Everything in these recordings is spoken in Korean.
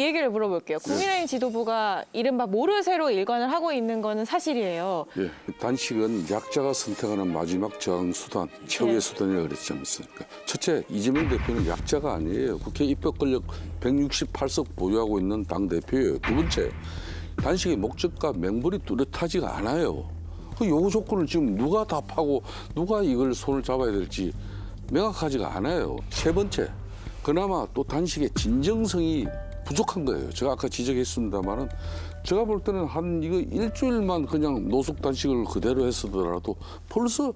이 얘기를 물어볼게요. 국민의힘 지도부가 이른바 모르쇠로 일관을 하고 있는 거는 사실이에요. 예, 단식은 약자가 선택하는 마지막 저항 수단, 최후의 네. 수단이라고 그랬지 않습니까? 첫째, 이재명 대표는 약자가 아니에요. 국회 입법 권력 168석 보유하고 있는 당 대표예요. 두 번째, 단식의 목적과 명분이 뚜렷하지가 않아요. 그 요구 조건을 지금 누가 답하고 누가 이걸 손을 잡아야 될지 명확하지가 않아요. 세 번째, 그나마 또 단식의 진정성이 부족한 거예요. 제가 아까 지적했습니다만은 제가 볼 때는 한 이거 일주일만 그냥 노숙 단식을 그대로 했었더라도 벌써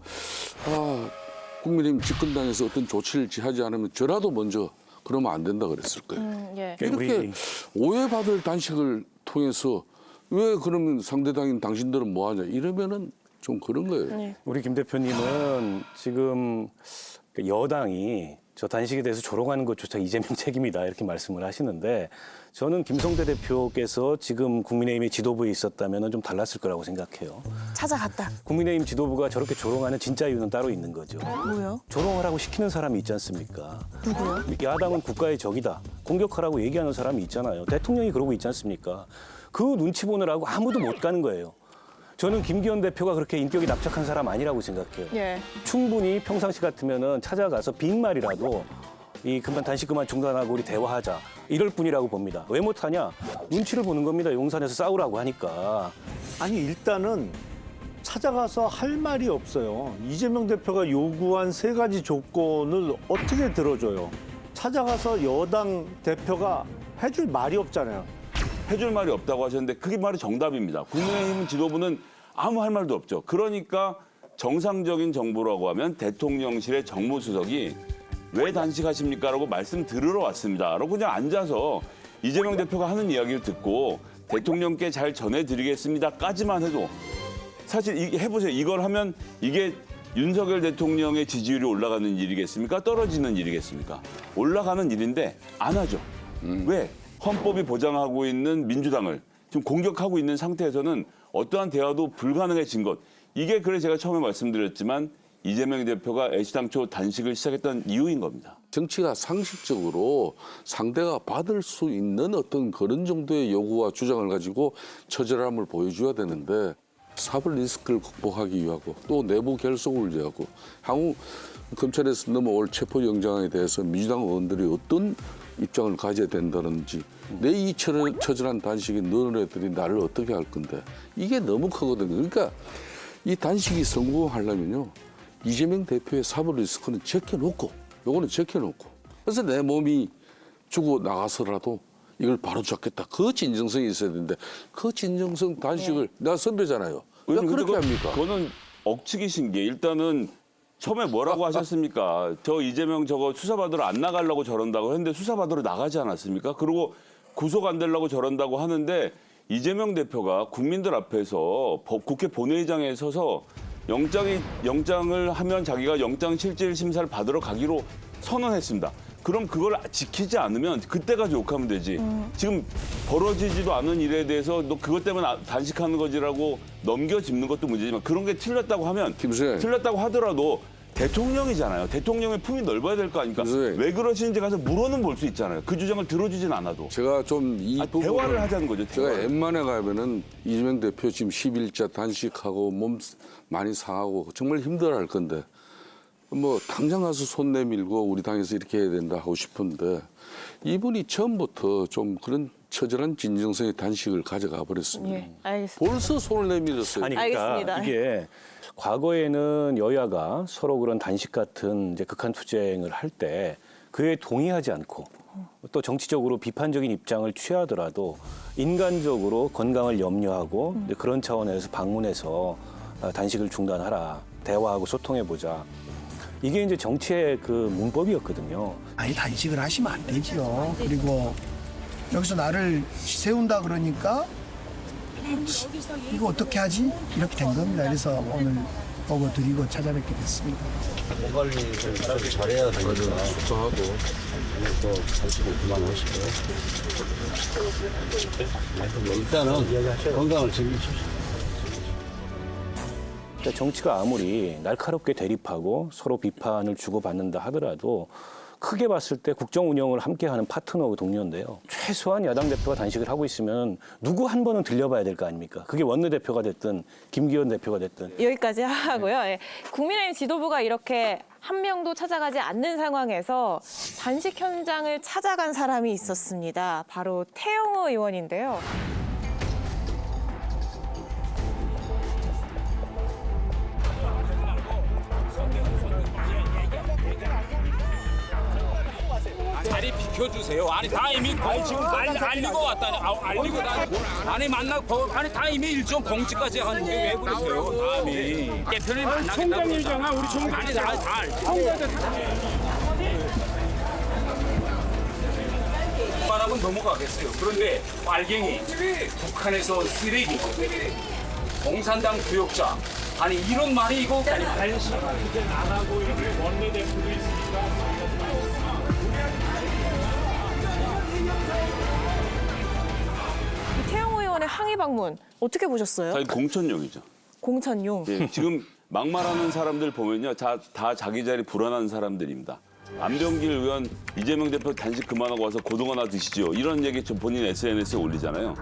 국민의힘 집권당에서 어떤 조치를 취하지 않으면 저라도 먼저 그러면 안 된다 그랬을 거예요. 예. 이렇게 오해받을 단식을 통해서 왜 그러면 상대당인 당신들은 뭐 하냐 이러면은 좀 그런 거예요. 우리 김 대표님은 지금 여당이 저 단식에 대해서 조롱하는 것조차 이재명 책임이다 이렇게 말씀을 하시는데 저는 김성대 대표께서 지금 국민의힘의 지도부에 있었다면 좀 달랐을 거라고 생각해요. 찾아갔다. 국민의힘 지도부가 저렇게 조롱하는 진짜 이유는 따로 있는 거죠. 뭐요? 조롱하라고 시키는 사람이 있지 않습니까? 누구요? 야당은 국가의 적이다. 공격하라고 얘기하는 사람이 있잖아요. 대통령이 그러고 있지 않습니까? 그 눈치 보느라고 아무도 못 가는 거예요. 저는 김기현 대표가 그렇게 인격이 납작한 사람 아니라고 생각해요. 예. 충분히 평상시 같으면은 찾아가서 빈말이라도 이 단식 그만 중단하고 우리 대화하자 이럴 뿐이라고 봅니다. 왜 못하냐? 눈치를 보는 겁니다. 용산에서 싸우라고 하니까. 아니 일단은 찾아가서 할 말이 없어요. 이재명 대표가 요구한 3가지 조건을 어떻게 들어줘요? 찾아가서 여당 대표가 해줄 말이 없잖아요. 해줄 말이 없다고 하셨는데 그게 말이 정답입니다. 국민의힘 지도부는 아무 할 말도 없죠. 그러니까 정상적인 정부라고 하면 대통령실의 정무수석이 왜 단식하십니까? 라고 말씀 들으러 왔습니다. 라고 그냥 앉아서 이재명 대표가 하는 이야기를 듣고 대통령께 잘 전해드리겠습니다까지만 해도 사실 해보세요. 이걸 하면 이게 윤석열 대통령의 지지율이 올라가는 일이겠습니까? 떨어지는 일이겠습니까? 올라가는 일인데 안 하죠. 왜? 헌법이 보장하고 있는 민주당을 지금 공격하고 있는 상태에서는 어떠한 대화도 불가능해진 것. 이게 그래 제가 처음에 말씀드렸지만 이재명 대표가 애시당초 단식을 시작했던 이유인 겁니다. 정치가 상식적으로 상대가 받을 수 있는 어떤 그런 정도의 요구와 주장을 가지고 처절함을 보여줘야 되는데 사법 리스크를 극복하기 위하고 또 내부 결속을 위하고 향후 검찰에서 넘어올 체포영장에 대해서 민주당 의원들이 어떤 입장을 가져야 된다든지 내 이 처절한 단식에 너네들이 나를 어떻게 할 건데 이게 너무 크거든요. 그러니까 이 단식이 성공하려면요. 이재명 대표의 사법 리스크는 제껴놓고 요거는 제껴놓고 그래서 내 몸이 주고 나가서라도 이걸 바로 잡겠다. 그 진정성이 있어야 되는데 그 진정성 단식을 내가 선배잖아요. 왜 그렇게 합니까? 그거는 억측이신 게 일단은 처음에 뭐라고 하셨습니까? 저 이재명 저거 수사받으러 안 나가려고 저런다고 했는데 수사받으러 나가지 않았습니까? 그리고 구속 안 되려고 저런다고 하는데 이재명 대표가 국민들 앞에서 국회 본회의장에 서서 영장을 하면 자기가 영장 실질 심사를 받으러 가기로 선언했습니다. 그럼 그걸 지키지 않으면 그때까지 욕하면 되지. 지금 벌어지지도 않은 일에 대해서 너 그것 때문에 단식하는 거지라고 넘겨짚는 것도 문제지만 그런 게 틀렸다고 하면 김수현. 틀렸다고 하더라도 대통령이잖아요. 대통령의 품이 넓어야 될 거 아닙니까? 김수현. 왜 그러시는지 가서 물어는 볼 수 있잖아요. 그 주장을 들어주진 않아도. 제가 좀 이 부분을 대화를 하자는 거죠. 제가 대화를. 웬만해 가면은 이재명 대표 지금 10일째 단식하고 몸 많이 상하고 정말 힘들어할 건데 뭐 당장 가서 손 내밀고 우리 당에서 이렇게 해야 된다 하고 싶은데 이분이 처음부터 좀 그런 처절한 진정성의 단식을 가져가 버렸습니다. 예. 알겠습니다. 벌써 손을 내밀었어요. 아니 그러니까 알겠습니다. 이게 과거에는 여야가 서로 그런 단식 같은 이제 극한 투쟁을 할 때 그에 동의하지 않고 또 정치적으로 비판적인 입장을 취하더라도 인간적으로 건강을 염려하고 이제 그런 차원에서 방문해서 단식을 중단하라, 대화하고 소통해보자. 이게 이제 정치의 그 문법이었거든요. 아니 단식을 하시면 안 되지요. 그리고 여기서 나를 세운다 그러니까 이거 어떻게 하지? 이렇게 된 겁니다. 그래서 오늘 보고 드리고 찾아뵙게 됐습니다. 몸 관리를 잘해야 되니까 소통하고 또 단식을 그만하시고 일단은 건강을 챙기십시오. 그러니까 정치가 아무리 날카롭게 대립하고 서로 비판을 주고받는다 하더라도 크게 봤을 때 국정 운영을 함께하는 파트너고 동료인데요. 최소한 야당 대표가 단식을 하고 있으면 누구 한 번은 들려봐야 될 거 아닙니까? 그게 원내대표가 됐든 김기현 대표가 됐든. 여기까지 하고요. 예. 국민의힘 지도부가 이렇게 한 명도 찾아가지 않는 상황에서 단식 현장을 찾아간 사람이 있었습니다. 바로 태영호 의원인데요. 자리 비켜주세요. 아니 다 이미 지금 알리고 왔다니. 알리고 아니 만나고 아니 다 이미 일정 공지까지 하는데 왜 그러세요? 다음이 대표님 만나겠다고. 총장이잖아 우리 총장. 아니 다 말하면 넘어가겠어요. 그런데 빨갱이, 북한에서 쓰레기, 공산당 부역자. 아니 이런 말이 이거 관심 이제 나가고 이렇게 원내대표도 있으니까. 태영호 의원의 항의 방문 어떻게 보셨어요? 사실 공천용이죠. 공천용. 예, 지금 막말하는 사람들 보면요, 다 자기 자리 불안한 사람들입니다. 안병길 의원, 이재명 대표 단식 그만하고 와서 고등 하나 드시죠. 이런 얘기 좀 본인 SNS에 올리잖아요.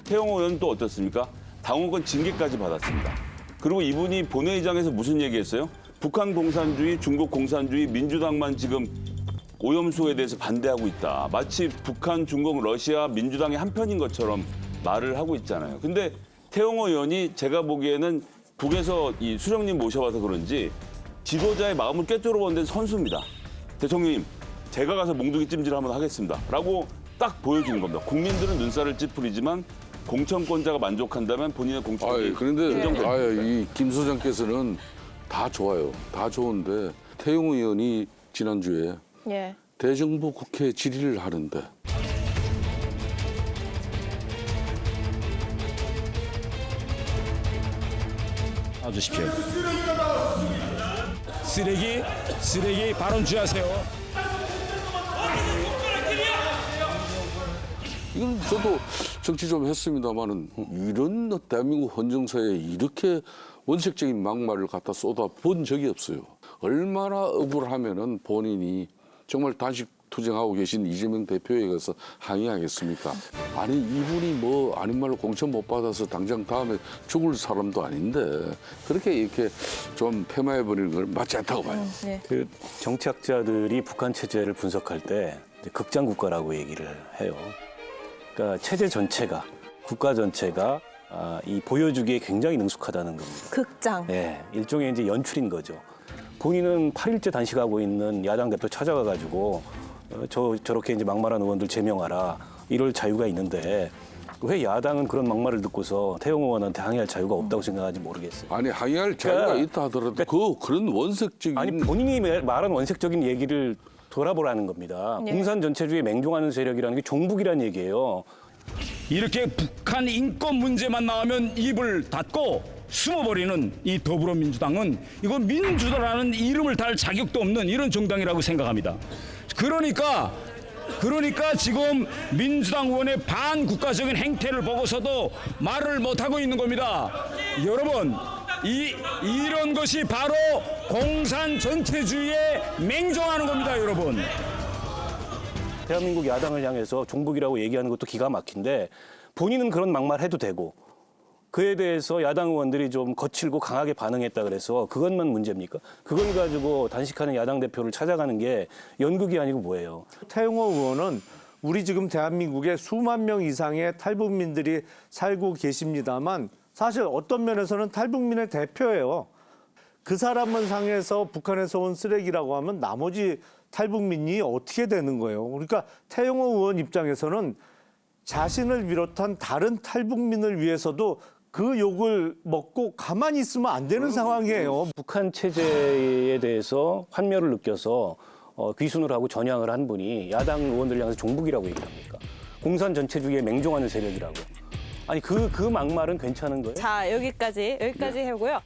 태영호 의원은 또 어떻습니까? 당원권 징계까지 받았습니다. 그리고 이분이 본회의장에서 무슨 얘기했어요? 북한 공산주의, 중국 공산주의, 민주당만 지금 오염수에 대해서 반대하고 있다. 마치 북한, 중국, 러시아, 민주당의 한편인 것처럼 말을 하고 있잖아요. 근데 태영호 의원이 제가 보기에는 북에서 이 수령님 모셔와서 그런지 지도자의 마음을 꿰뚫어 본 데는 선수입니다. 대통령님, 제가 가서 몽둥이 찜질 한번 하겠습니다. 라고 딱 보여주는 겁니다. 국민들은 눈살을 찌푸리지만 공천권자가 만족한다면 본인의 공천이 그런데 인정됩니다. 이 김 소장께서는 다 좋아요. 다 좋은데 태영호 의원이 지난주에 예. 대정부 국회 질의를 하는데 놔주십시오. 쓰레기 발언 주의하세요. 이건 저도 정치 좀 했습니다마는 이런 대한민국 헌정사에 이렇게 원색적인 막말을 갖다 쏟아 본 적이 없어요. 얼마나 억울하면은 본인이 정말 단식 투쟁하고 계신 이재명 대표에 가서 항의하겠습니까? 아니 이분이 뭐 아닌 말로 공천 못 받아서 당장 다음에 죽을 사람도 아닌데 그렇게 이렇게 좀 폐마해버리는 건 맞지 않다고 봐요. 네. 그 정치학자들이 북한 체제를 분석할 때 이제 극장국가라고 얘기를 해요. 그러니까 체제 전체가 국가 전체가 이 보여주기에 굉장히 능숙하다는 겁니다. 극장. 네, 일종의 이제 연출인 거죠. 본인은 8일째 단식하고 있는 야당 대표 찾아가가지고 저렇게 이제 막말한 의원들 제명하라 이럴 자유가 있는데 왜 야당은 그런 막말을 듣고서 태영호 의원한테 항의할 자유가 없다고 생각하는지 모르겠어요. 아니 항의할 자유가 그러니까 있다 하더라도 그런 원색적인 아니 본인이 말한 원색적인 얘기를 돌아보라는 겁니다. 네. 공산 전체주의에 맹종하는 세력이라는 게 종북이라는 얘기예요. 이렇게 북한 인권 문제만 나오면 입을 닫고 숨어버리는 이 더불어민주당은 이거 민주당이라는 이름을 달 자격도 없는 이런 정당이라고 생각합니다. 그러니까 지금 민주당 의원의 반국가적인 행태를 보고서도 말을 못하고 있는 겁니다. 여러분, 이런 것이 바로 공산 전체주의에 맹종하는 겁니다, 여러분. 대한민국 야당을 향해서 종북이라고 얘기하는 것도 기가 막힌데 본인은 그런 막말 해도 되고 그에 대해서 야당 의원들이 좀 거칠고 강하게 반응했다 그래서 그것만 문제입니까? 그걸 가지고 단식하는 야당 대표를 찾아가는 게 연극이 아니고 뭐예요? 태영호 의원은 우리 지금 대한민국에 수만 명 이상의 탈북민들이 살고 계십니다만 사실 어떤 면에서는 탈북민의 대표예요. 그 사람을 상해서 북한에서 온 쓰레기라고 하면 나머지 탈북민이 어떻게 되는 거예요? 그러니까 태영호 의원 입장에서는 자신을 비롯한 다른 탈북민을 위해서도 그 욕을 먹고 가만히 있으면 안 되는 상황이에요. 북한 체제에 대해서 환멸을 느껴서 귀순을 하고 전향을 한 분이 야당 의원들 향해서 종북이라고 얘기합니까? 공산 전체주의에 맹종하는 세력이라고. 아니 그 막말은 괜찮은 거예요? 자, 여기까지 하고요.